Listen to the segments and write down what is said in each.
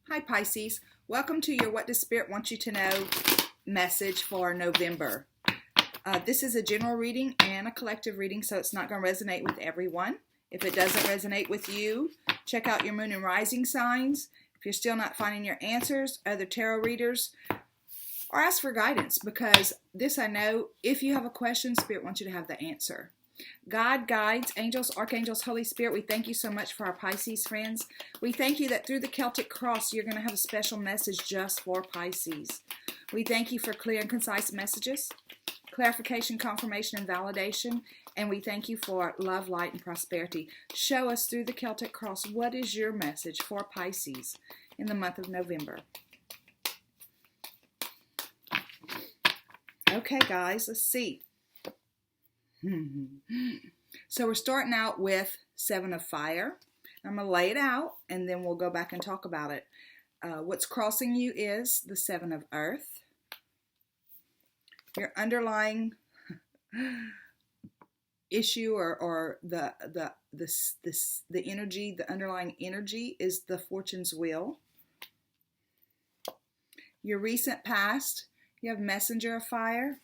Hi Pisces, welcome to your What Does Spirit Want You to Know message for November. This is a general reading and a collective reading, so it's not going to resonate with everyone. If it doesn't resonate with you, check out your moon and rising signs. If you're still not finding your answers, other tarot readers, or ask for guidance, because this I know, if you have a question, Spirit wants you to have the answer. God, guides, angels, archangels, Holy Spirit, we thank you so much for our Pisces friends. We thank you that through the Celtic cross, you're going to have a special message just for Pisces. We thank you for clear and concise messages, clarification, confirmation, and validation. And we thank you for love, light, and prosperity. Show us through the Celtic cross, what is your message for Pisces in the month of November? Okay, guys, let's see. So we're starting out with Seven of Fire. I'm going to lay it out and then we'll go back and talk about it. What's crossing you is the Seven of Earth. Your underlying issue or the energy, the underlying energy is the Fortune's Wheel. Your recent past, you have Messenger of Fire.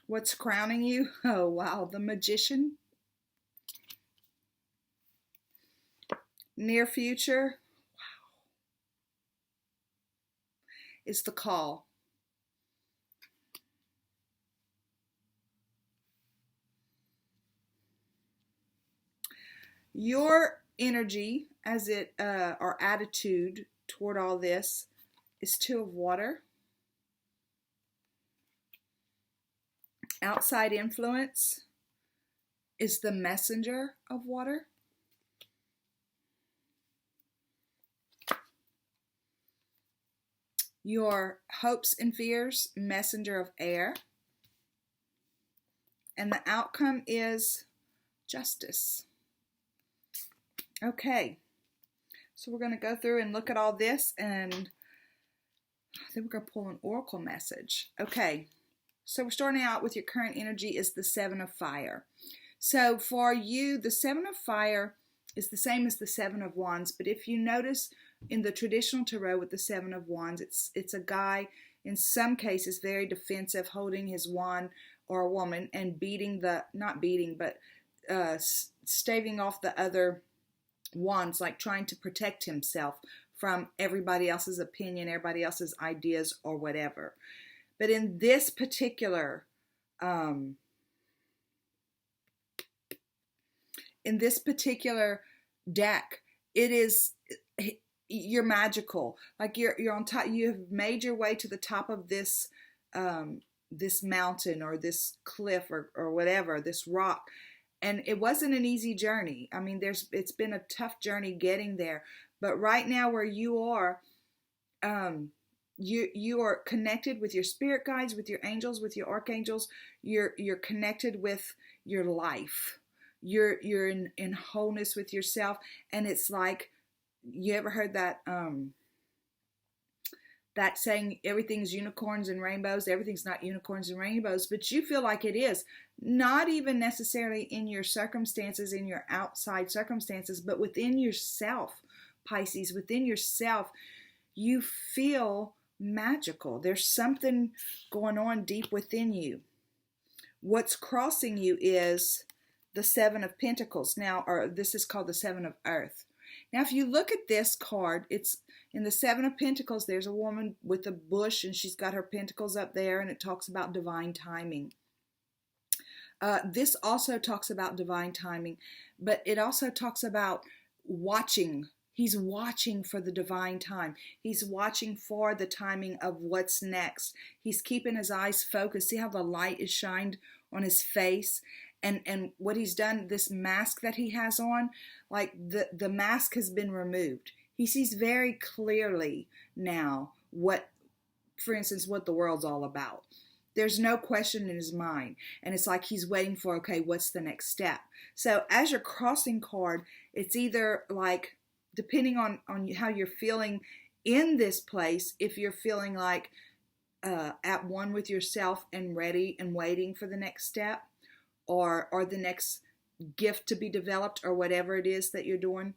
What's crowning you? Oh, wow. The Magician. Near future. Wow. It's the Call. Your energy as it, or attitude toward all this is Two of Water. Outside influence is the Messenger of Water. Your hopes and fears, Messenger of Air. And the outcome is Justice. Okay, so we're going to go through and look at all this, and then we're going to pull an oracle message. Okay. So we're starting out with your current energy is the Seven of Fire. So for you, the Seven of Fire is the same as the Seven of Wands. But if you notice in the traditional tarot with the Seven of Wands, it's a guy, in some cases, very defensive, holding his wand, or a woman, and staving off the other wands, like trying to protect himself from everybody else's opinion, everybody else's ideas, or whatever. But in this particular deck, it is, you're magical. Like you're on top. You have made your way to the top of this this mountain or this cliff or whatever, this rock, and it wasn't an easy journey. I mean, it's been a tough journey getting there. But right now, where you are, you are connected with your spirit guides, with your angels, with your archangels. You're connected with your life. You're in wholeness with yourself, and it's like, you ever heard that that saying, everything's unicorns and rainbows? Everything's not unicorns and rainbows, but you feel like it is. Not even necessarily in your circumstances, in your outside circumstances, but within yourself, Pisces, within yourself, you feel magical. There's something going on deep within you. What's crossing you is the Seven of Pentacles. Now, or this is called the Seven of Earth. Now, if you look at this card, it's in the Seven of Pentacles, there's a woman with a bush, and she's got her pentacles up there, and it talks about divine timing. This also talks about divine timing, but it also talks about watching. He's watching for the divine time. He's watching for the timing of what's next. He's keeping his eyes focused. See how the light is shined on his face? And what he's done, this mask that he has on, like the mask has been removed. He sees very clearly now what, for instance, what the world's all about. There's no question in his mind. And it's like he's waiting for, okay, what's the next step? So as your crossing card, it's either like, depending on how you're feeling in this place, if you're feeling like at one with yourself and ready and waiting for the next step, or the next gift to be developed, or whatever it is that you're doing,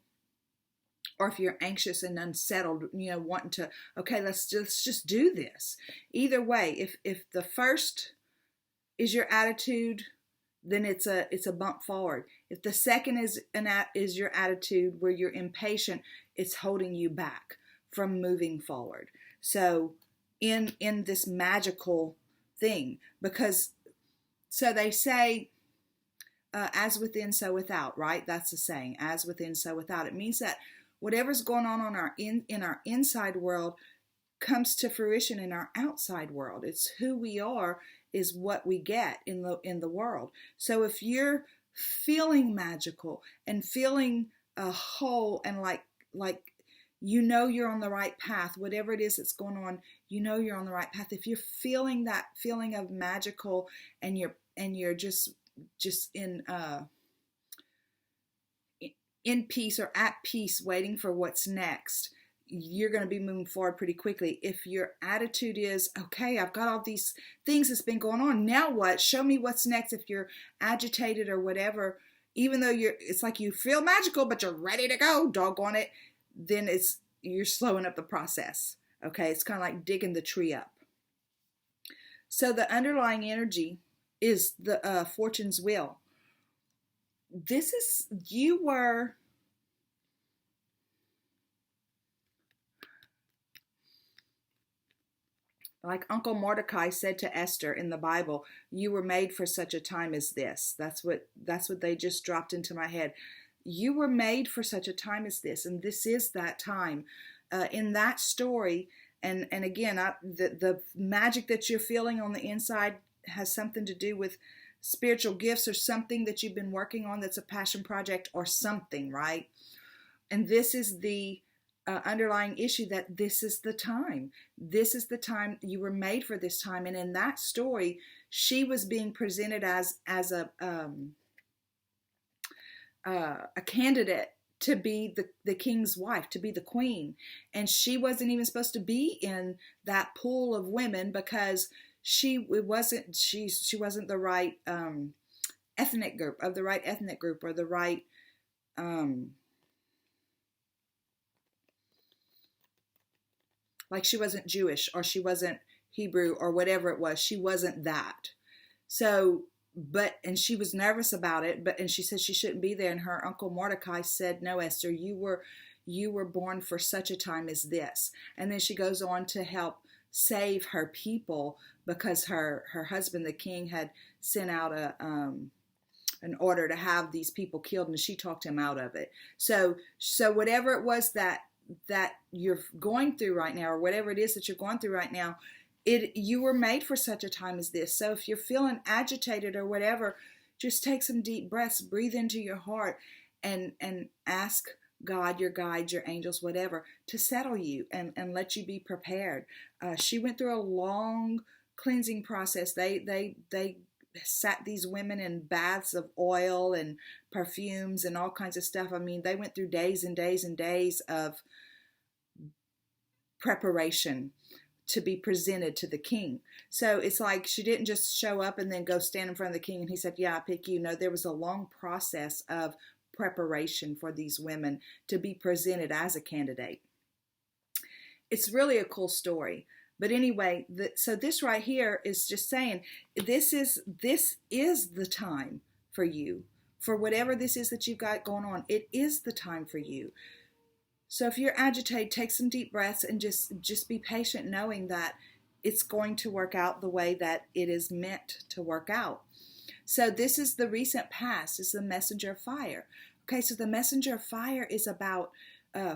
or if you're anxious and unsettled, wanting to, okay, let's just do this. Either way, if the first is your attitude, then it's a bump forward. If the second is your attitude where you're impatient, it's holding you back from moving forward. So in this magical thing, because so they say, as within, so without, right? That's the saying, as within, so without. It means that whatever's going on in our inside world comes to fruition in our outside world. It's who we are is what we get in the world. So if you're feeling magical and feeling whole and like you're on the right path, whatever it is that's going on, you're on the right path. If you're feeling that feeling of magical and you're just in peace or at peace, waiting for what's next, you're going to be moving forward pretty quickly. If your attitude is, okay, I've got all these things that's been going on, now what? Show me what's next. If you're agitated or whatever, even though it's like you feel magical, but you're ready to go, doggone it, then you're slowing up the process. Okay, it's kind of like digging the tree up. So the underlying energy is the fortune's will. You were like Uncle Mordecai said to Esther in the Bible, you were made for such a time as this. That's what they just dropped into my head. You were made for such a time as this, and this is that time. In that story, and again, the magic that you're feeling on the inside has something to do with spiritual gifts or something that you've been working on that's a passion project or something, right? And this is the underlying issue, that this is the time. This is the time. You were made for this time. And in that story, she was being presented as a candidate to be the king's wife, to be the queen. And she wasn't even supposed to be in that pool of women because she wasn't the right ethnic group, or the right like she wasn't Jewish or she wasn't Hebrew or whatever it was. She wasn't that. So, and she was nervous about it, and she said she shouldn't be there. And her uncle Mordecai said, no, Esther, you were born for such a time as this. And then she goes on to help save her people because her husband, the king, had sent out an order to have these people killed, and she talked him out of it. So whatever it was that you're going through right now, or whatever it is that you're going through right now, you were made for such a time as this. So if you're feeling agitated or whatever, just take some deep breaths, breathe into your heart, and ask God, your guides, your angels, whatever, to settle you and let you be prepared. She went through a long cleansing process. They sat these women in baths of oil and perfumes and all kinds of stuff. I mean, they went through days and days and days of preparation to be presented to the king. So it's like she didn't just show up and then go stand in front of the king and he said, yeah, I pick you. No, there was a long process of preparation for these women to be presented as a candidate. It's really a cool story. But anyway, so this right here is just saying, this is the time for you. For whatever this is that you've got going on, it is the time for you. So if you're agitated, take some deep breaths and just be patient, knowing that it's going to work out the way that it is meant to work out. So this is the recent past. It's the messenger of fire. Okay, so the messenger of fire is about,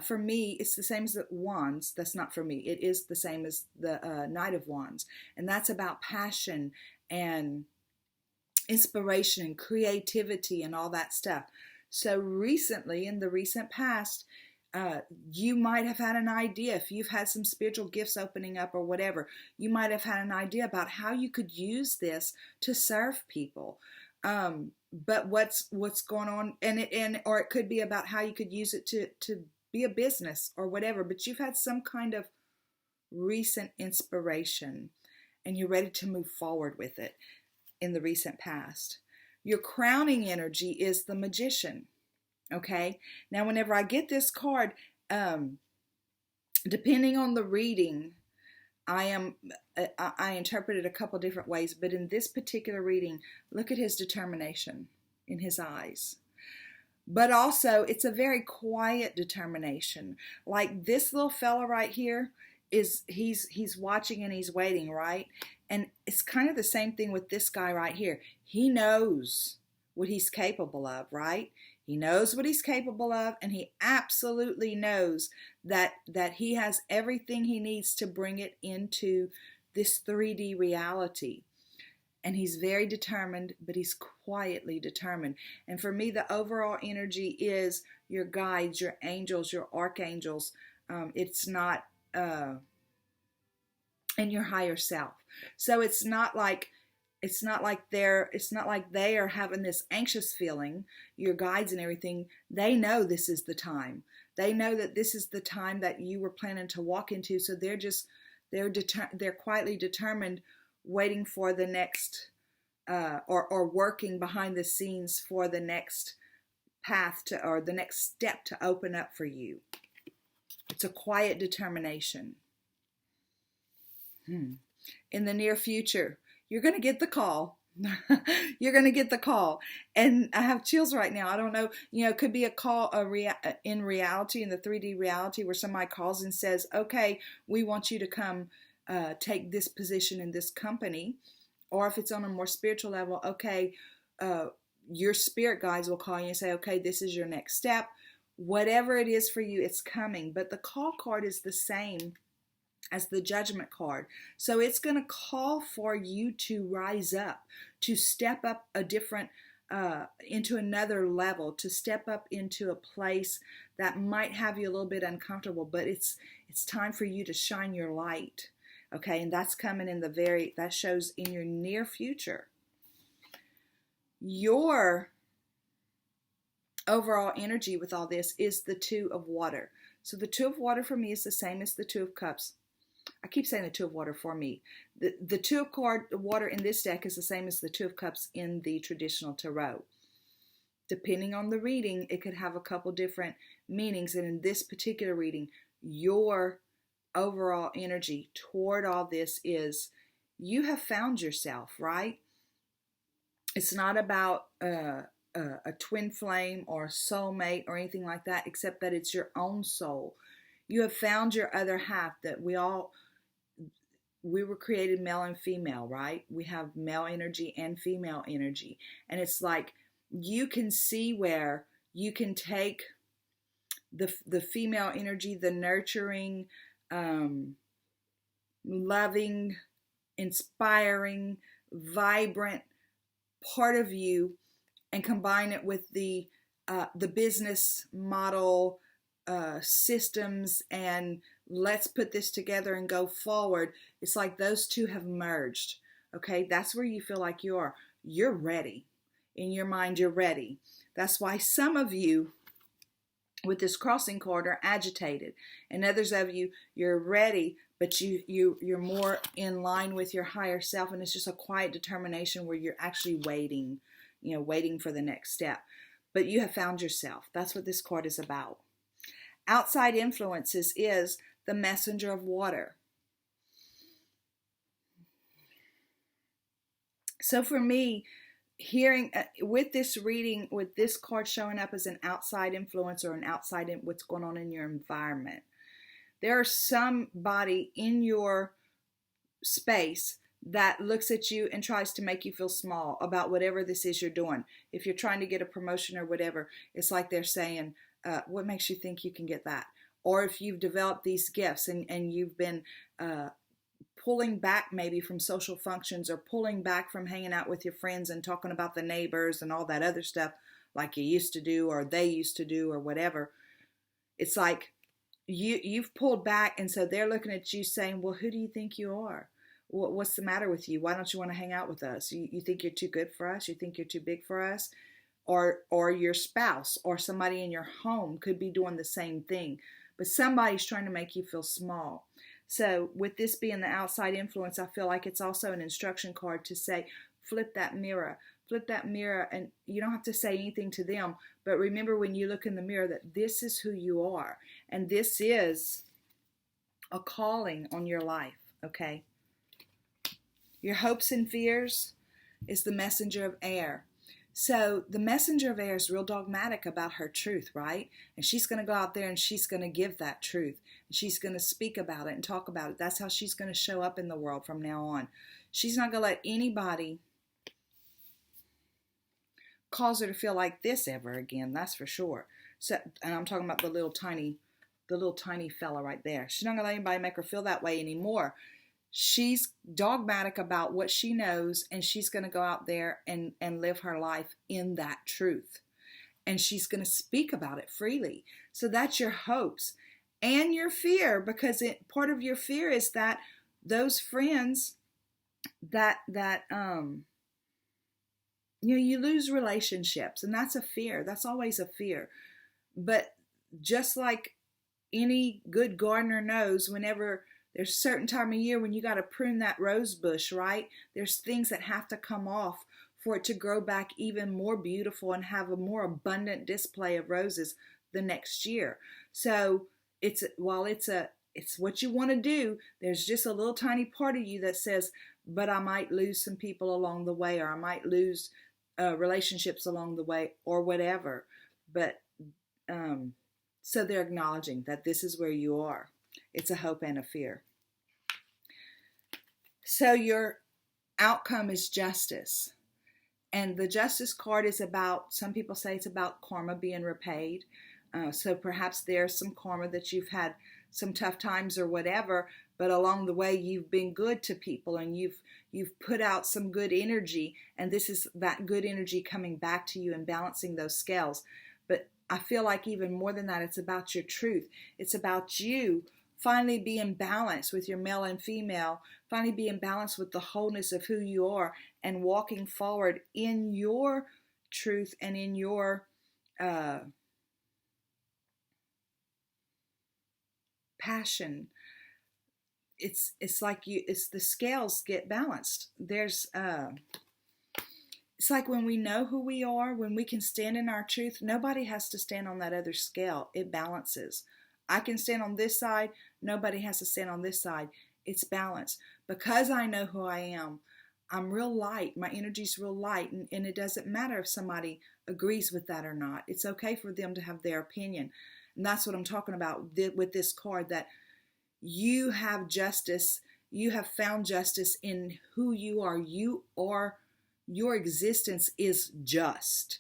for me, it's the same as the wands. That's not for me. It is the same as the Knight of Wands. And that's about passion and inspiration and creativity and all that stuff. So recently, in the recent past, you might have had an idea. If you've had some spiritual gifts opening up or whatever, you might have had an idea about how you could use this to serve people. But what's going on, or it could be about how you could use it to be a business or whatever. But you've had some kind of recent inspiration and you're ready to move forward with it in the recent past. Your crowning energy is the Magician. Okay, now whenever I get this card, Depending on the reading, I interpret it a couple different ways, but in this particular reading, look at his determination in his eyes. But also, it's a very quiet determination. Like this little fella right here he's watching and he's waiting, right? And it's kind of the same thing with this guy right here. He knows what he's capable of, right? He knows what he's capable of, and he absolutely knows that he has everything he needs to bring it into this 3D reality. And he's very determined, but he's quietly determined. And for me, the overall energy is your guides, your angels, your archangels. It's not, and your higher self. So it's not like they are having this anxious feeling, your guides and everything. They know this is the time. They know that this is the time that you were planning to walk into. So they're quietly determined, waiting for the next, or working behind the scenes for the next path or the next step to open up for you. It's a quiet determination. In the near future, you're going to get the call. You're going to get the call. And I have chills right now. I don't know, it could be a call in reality, in the 3D reality, where somebody calls and says, okay, we want you to come take this position in this company. Or if it's on a more spiritual level, okay, your spirit guides will call you and say, okay, this is your next step. Whatever it is for you, it's coming. But the call card is the same as the judgment card. So it's going to call for you to rise up, to step up a different, into another level, to step up into a place that might have you a little bit uncomfortable, but it's time for you to shine your light. Okay, and that's coming that shows in your near future. Your overall energy with all this is the Two of Water. So the Two of Water for me is the same as the Two of Cups. I keep saying the Two of Water for me. The Two of Water in this deck is the same as the Two of Cups in the traditional tarot. Depending on the reading, it could have a couple different meanings. And in this particular reading, your overall energy toward all this is you have found yourself, right? It's not about a twin flame or a soulmate or anything like that, except that it's your own soul. You have found your other half. That we were created male and female, right? We have male energy and female energy. And it's like you can see where you can take the female energy, the nurturing, loving, inspiring, vibrant part of you, and combine it with the business model, systems, and let's put this together and go forward. It's like those two have merged. Okay, that's where you feel like you're ready. In your mind, you're ready. That's why some of you with this crossing card are agitated, and others of you, you're ready, but you're more in line with your higher self, and it's just a quiet determination where you're actually waiting, waiting for the next step. But you have found yourself. That's what this card is about. Outside influences is the Messenger of Water. So for me, hearing with this reading, with this card showing up as an outside influence or an outside in what's going on in your environment, there is somebody in your space that looks at you and tries to make you feel small about whatever this is you're doing. If you're trying to get a promotion or whatever, it's like they're saying, what makes you think you can get that? Or if you've developed these gifts and you've been pulling back maybe from social functions, or pulling back from hanging out with your friends and talking about the neighbors and all that other stuff like you used to do or they used to do or whatever. It's like you've pulled back, and so they're looking at you saying, well, who do you think you are? What's the matter with you? Why don't you want to hang out with us? You think you're too good for us? You think you're too big for us? Or your spouse or somebody in your home could be doing the same thing. But somebody's trying to make you feel small. So with this being the outside influence, I feel like it's also an instruction card to say, flip that mirror. Flip that mirror, and you don't have to say anything to them, but remember when you look in the mirror that this is who you are. And this is a calling on your life, okay? Your hopes and fears is the messenger of air. So the messenger of air is real dogmatic about her truth, right? And she's going to go out there and she's going to give that truth. And she's going to speak about it and talk about it. That's how she's going to show up in the world from now on. She's not going to let anybody cause her to feel like this ever again. That's for sure. So, and I'm talking about the little tiny fella right there. She's not going to let anybody make her feel that way anymore. She's dogmatic about what she knows, and she's going to go out there and live her life in that truth. And she's going to speak about it freely. So that's your hopes and your fear, because part of your fear is that those friends that you lose relationships, and that's a fear. That's always a fear. But just like any good gardener knows, whenever there's a certain time of year when you got to prune that rose bush, right? There's things that have to come off for it to grow back even more beautiful and have a more abundant display of roses the next year. So it's what you want to do, there's just a little tiny part of you that says, but I might lose some people along the way, or I might lose relationships along the way, or whatever. But so they're acknowledging that this is where you are. It's a hope and a fear. So your outcome is justice. And the justice card is about, some people say it's about karma being repaid. So perhaps there's some karma that you've had some tough times or whatever, but along the way you've been good to people and you've put out some good energy, and this is that good energy coming back to you and balancing those scales. But I feel like even more than that, it's about your truth. It's about you finally being balanced with your male and female, finally being balanced with the wholeness of who you are, and walking forward in your truth and in your passion. It's like the scales get balanced. It's like when we know who we are, when we can stand in our truth, nobody has to stand on that other scale. It balances. I can stand on this side. Nobody has to stand on this side. It's balanced. Because I know who I am, I'm real light. My energy's real light. And it doesn't matter if somebody agrees with that or not. It's okay for them to have their opinion. And that's what I'm talking about with this card, that you have justice. You have found justice in who you are. Your existence is just.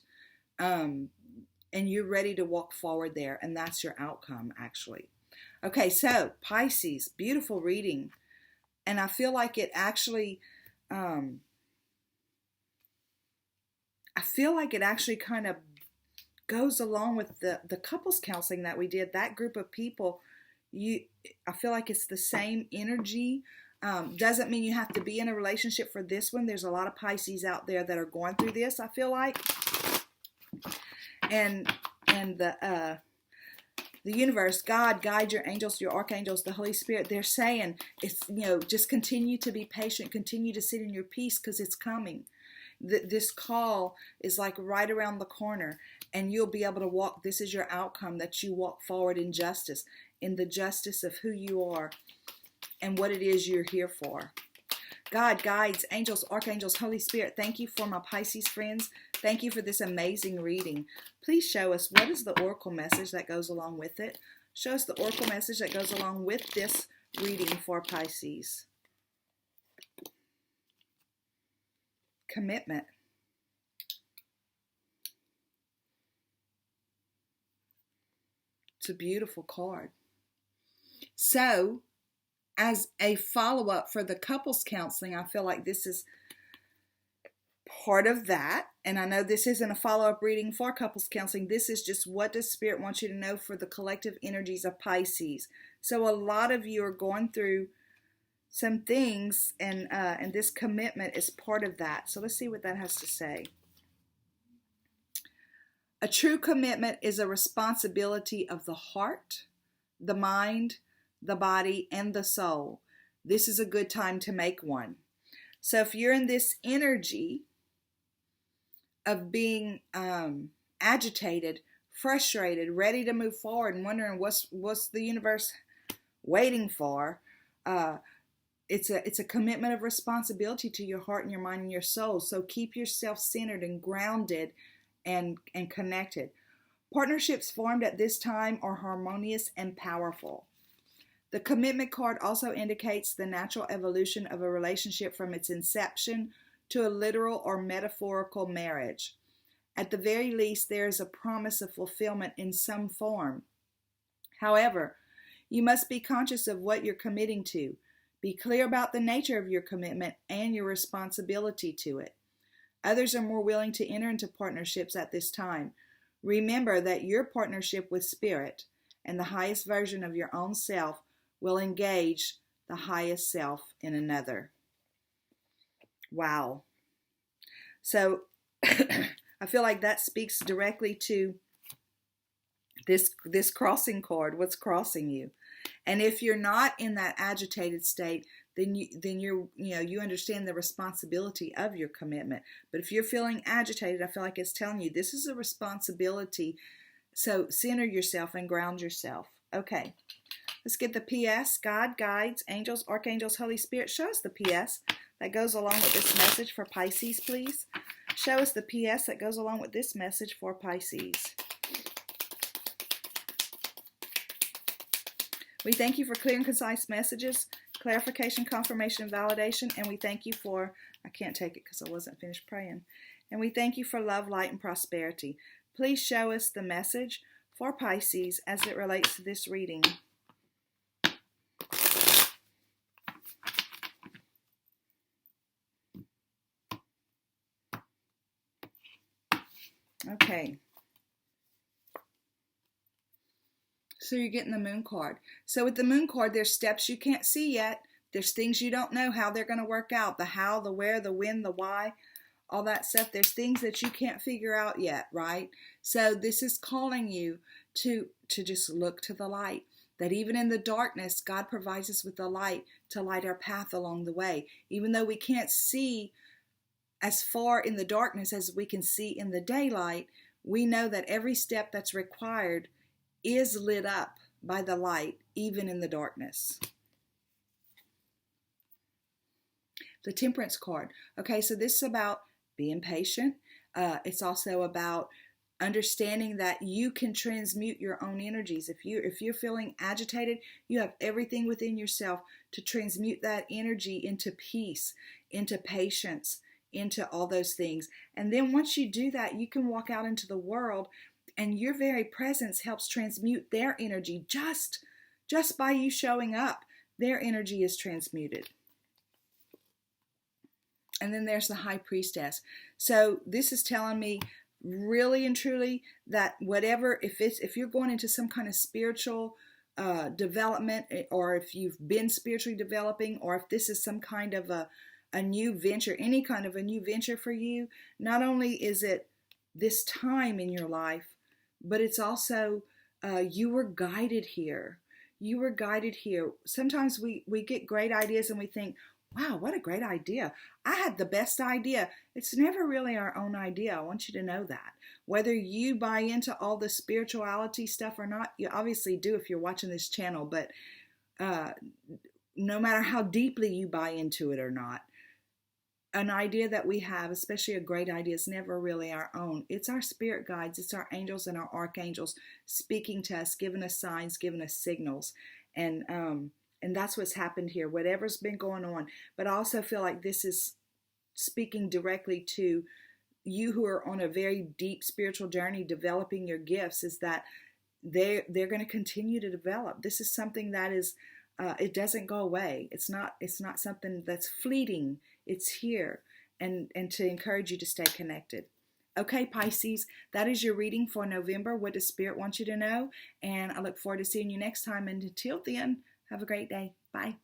And you're ready to walk forward there. And that's your outcome, actually. Okay, so Pisces, beautiful reading. And I feel like it actually, kind of goes along with the couples counseling that we did. That group of people, I feel like it's the same energy. Doesn't mean you have to be in a relationship for this one. There's a lot of Pisces out there that are going through this, I feel like. And the universe, God, guide your angels, your archangels, the Holy Spirit, they're saying, it's, just continue to be patient, continue to sit in your peace, because it's coming. This call is like right around the corner, and you'll be able to walk. This is your outcome, that you walk forward in justice, in the justice of who you are and what it is you're here for. God, guides, angels, archangels, Holy Spirit, thank you for my Pisces friends. Thank you for this amazing reading. Please show us, what is the oracle message that goes along with it? Show us the oracle message that goes along with this reading for Pisces. Commitment. It's a beautiful card. So, as a follow-up for the couples counseling, I feel like this is part of that. And I know this isn't a follow-up reading for couples counseling. This is just, what does Spirit want you to know for the collective energies of Pisces? So a lot of you are going through some things, and this commitment is part of that. So let's see what that has to say. A true commitment is a responsibility of the heart, the mind, the body, and the soul. This is a good time to make one. So if you're in this energy of being agitated frustrated, ready to move forward, and wondering what's the universe waiting for. It's a commitment of responsibility to your heart and your mind and your soul. So keep yourself centered and grounded and connected. Partnerships formed at this time are harmonious and powerful. The commitment card also indicates the natural evolution of a relationship from its inception to a literal or metaphorical marriage. At the very least, there is a promise of fulfillment in some form. However, you must be conscious of what you're committing to. Be clear about the nature of your commitment and your responsibility to it. Others are more willing to enter into partnerships at this time. Remember that your partnership with Spirit and the highest version of your own self will engage the highest self in another. Wow. So I feel like that speaks directly to this crossing card, what's crossing you. And if you're not in that agitated state, then you understand the responsibility of your commitment. But if you're feeling agitated, I feel like it's telling you this is a responsibility. So center yourself and ground yourself. Okay. Let's get the PS, God, guides, angels, archangels, Holy Spirit. Show us the PS that goes along with this message for Pisces, please. Show us the PS that goes along with this message for Pisces. We thank you for clear and concise messages, clarification, confirmation, and validation. And we thank you for, I can't take it because I wasn't finished praying. And we thank you for love, light, and prosperity. Please show us the message for Pisces as it relates to this reading. Okay. So you're getting the moon card. So with the moon card, there's steps you can't see yet. There's things you don't know how they're going to work out. The how, the where, the when, the why, all that stuff. There's things that you can't figure out yet, right? So this is calling you to just look to the light. That even in the darkness, God provides us with the light to light our path along the way. Even though we can't see as far in the darkness as we can see in the daylight, we know that every step that's required is lit up by the light, even in the darkness. The Temperance card. Okay, so this is about being patient. It's also about understanding that you can transmute your own energies. If you're feeling agitated, you have everything within yourself to transmute that energy into peace, into patience, into all those things. And then once you do that, you can walk out into the world, and your very presence helps transmute their energy. Just by you showing up, their energy is transmuted. And then there's the High Priestess. So this is telling me really and truly that whatever, if you're going into some kind of spiritual development, or if you've been spiritually developing, or if this is some kind of a new venture, any kind of a new venture for you, not only is it this time in your life, but it's also you were guided here. You were guided here. Sometimes we get great ideas and we think, wow, what a great idea. I had the best idea. It's never really our own idea. I want you to know that. Whether you buy into all the spirituality stuff or not, you obviously do if you're watching this channel, but no matter how deeply you buy into it or not, an idea that we have, especially a great idea, is never really our own. It's our spirit guides, it's our angels and our archangels speaking to us, giving us signs, giving us signals. And that's what's happened here, whatever's been going on. But I also feel like this is speaking directly to you who are on a very deep spiritual journey, developing your gifts, is that they're going to continue to develop. This is something that is, it doesn't go away. It's not something that's fleeting. It's here, and to encourage you to stay connected. Okay, Pisces, that is your reading for November. What does Spirit want you to know? And I look forward to seeing you next time. And until then, have a great day. Bye.